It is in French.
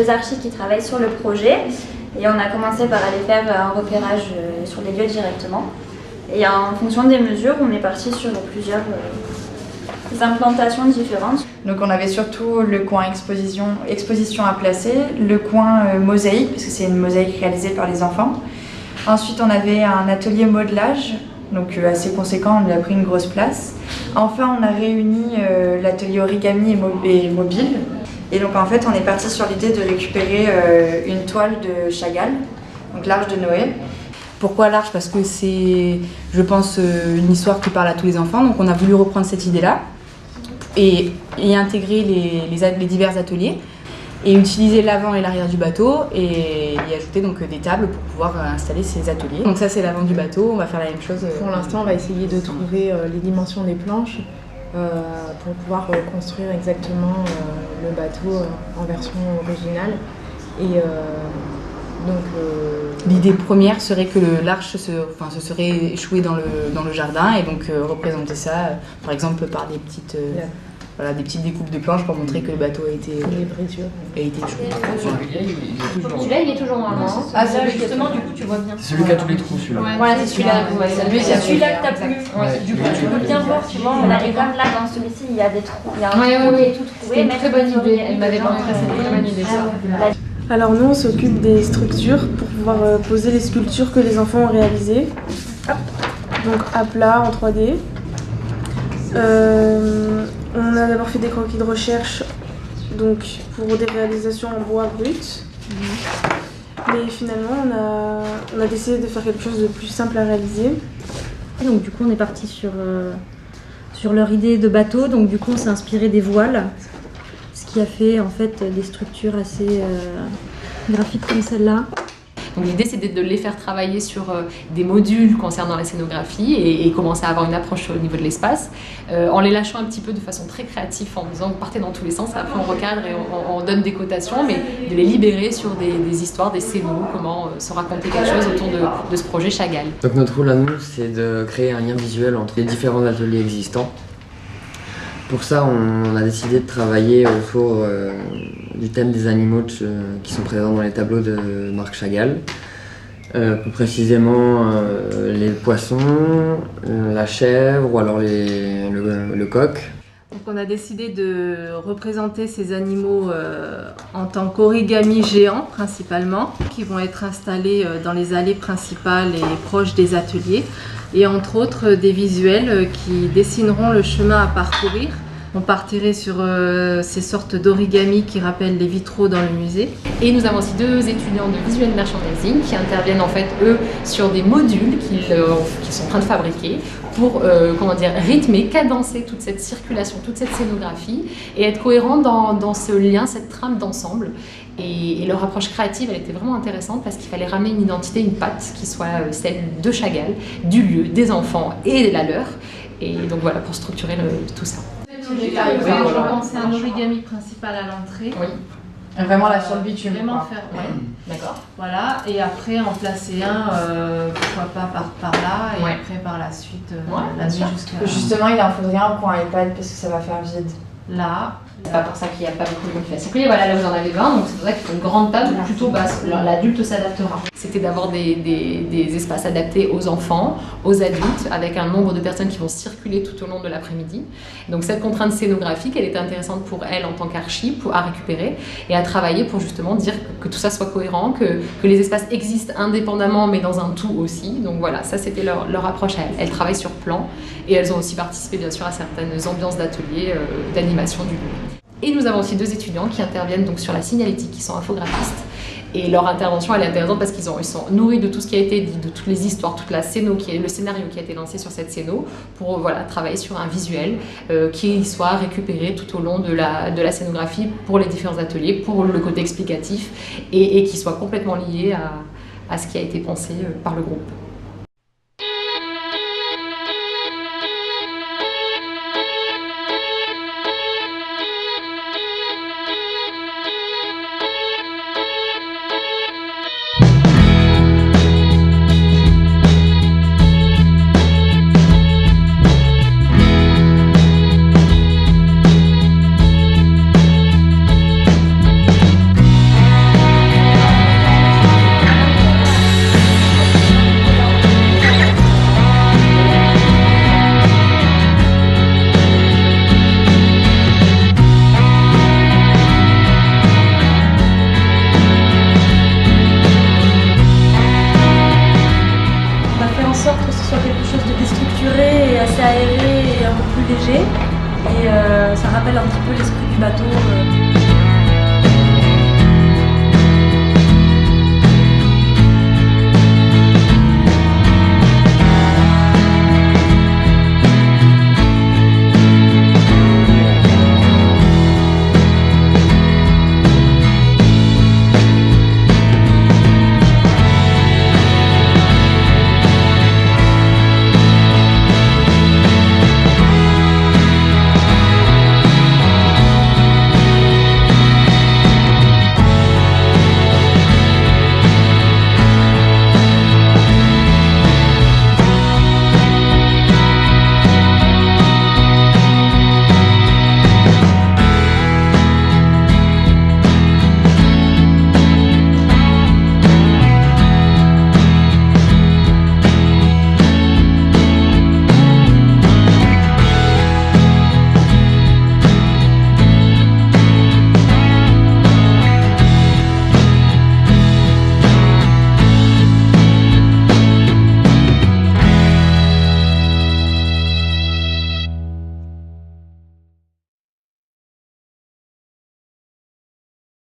2 archis qui travaillent sur le projet. Et on a commencé par aller faire un repérage sur les lieux directement. Et en fonction des mesures, on est parti sur plusieurs implantations différentes. Donc on avait surtout le coin exposition à placer, le coin mosaïque, parce que c'est une mosaïque réalisée par les enfants. Ensuite on avait un atelier modelage, donc assez conséquent, on lui a pris une grosse place. Enfin on a réuni l'atelier origami et mobile. Et donc en fait on est parti sur l'idée de récupérer une toile de Chagall, donc l'Arche de Noé. Pourquoi l'Arche? Parce que c'est, je pense, une histoire qui parle à tous les enfants, donc on a voulu reprendre cette idée-là et intégrer les divers ateliers et utiliser l'avant et l'arrière du bateau et y ajouter donc des tables pour pouvoir installer ces ateliers. Donc ça c'est l'avant du bateau, on va faire la même chose. Pour l'instant on va essayer de trouver les dimensions des planches pour pouvoir construire exactement le bateau en version originale. Et donc l'idée première serait que l'arche se serait échouée dans le jardin et donc représenter ça par exemple par des petites découpes de planches pour montrer que le bateau a été échoué. Celui-là il est toujours normalement. Ah ça justement du coup tu vois bien. C'est celui qui a tous les trous celui-là. Ouais, voilà, c'est celui-là. C'est celui-là que t'as plu. Du coup tu peux bien voir, tu vois. Et comme là dans celui-ci il y a des trous, il y a un trou qui est tout trouvé. C'est une très bonne idée, elle m'avait montré, c'est une très bonne idée ça. Alors nous on s'occupe des structures pour pouvoir poser les sculptures que les enfants ont réalisées. Hop. Donc à plat en 3D. On a d'abord fait des croquis de recherche donc pour des réalisations en bois brut. Mais finalement on a décidé de faire quelque chose de plus simple à réaliser. Et donc du coup on est parti sur leur idée de bateau, donc du coup on s'est inspiré des voiles, ce qui a fait en fait des structures assez graphiques comme celle-là. Donc l'idée c'était de les faire travailler sur des modules concernant la scénographie et commencer à avoir une approche au niveau de l'espace en les lâchant un petit peu de façon très créative en disant vous partez dans tous les sens, après on recadre et on donne des cotations, mais de les libérer sur des histoires, des scénos, comment se raconter quelque chose autour de ce projet Chagall. Donc notre rôle à nous c'est de créer un lien visuel entre les différents ateliers existants. Pour ça, on a décidé de travailler autour du thème des animaux qui sont présents dans les tableaux de Marc Chagall. Plus précisément les poissons, la chèvre ou alors le coq. Donc on a décidé de représenter ces animaux en tant qu'origami géants principalement, qui vont être installés dans les allées principales et proches des ateliers, et entre autres des visuels qui dessineront le chemin à parcourir. On partirait sur ces sortes d'origami qui rappellent les vitraux dans le musée. Et nous avons aussi 2 étudiants de visual merchandising qui interviennent en fait eux sur des modules qu'ils sont en train de fabriquer pour rythmer, cadencer toute cette circulation, toute cette scénographie et être cohérent dans ce lien, cette trame d'ensemble. Et leur approche créative, elle était vraiment intéressante parce qu'il fallait ramener une identité, une patte qui soit celle de Chagall, du lieu, des enfants et la leur. Et donc voilà, pour structurer tout ça. C'est un origami principal à l'entrée. Oui. Vraiment là sur le bitume. Vraiment faire, D'accord. Voilà, et après en placer un, pourquoi pas par là, et après par la suite, la nuit jusqu'à... Justement il en faudrait un coin iPad parce que ça va faire vide. Là. C'est pas pour ça qu'il n'y a pas beaucoup de monde qui va circuler. Voilà, là vous en avez 20, donc c'est pour ça qu'il faut une grande table plutôt basse. L'adulte s'adaptera. C'était d'avoir des espaces adaptés aux enfants, aux adultes, avec un nombre de personnes qui vont circuler tout au long de l'après-midi. Donc cette contrainte scénographique, elle était intéressante pour elle en tant qu'archi, à récupérer et à travailler pour justement dire que tout ça soit cohérent, que les espaces existent indépendamment mais dans un tout aussi. Donc voilà, ça c'était leur approche à elles. Elles travaillent sur plan et elles ont aussi participé bien sûr à certaines ambiances d'ateliers, d'animation du lieu. Et nous avons aussi 2 étudiants qui interviennent donc sur la signalétique, qui sont infographistes. Et leur intervention elle est intéressante parce qu'ils sont nourris de tout ce qui a été dit, de toutes les histoires, toute la scéno, le scénario qui a été lancé sur cette scéno, pour travailler sur un visuel qui soit récupéré tout au long de la scénographie pour les différents ateliers, pour le côté explicatif et qui soit complètement lié à ce qui a été pensé par le groupe. léger et ça rappelle un petit peu l'esprit du bateau.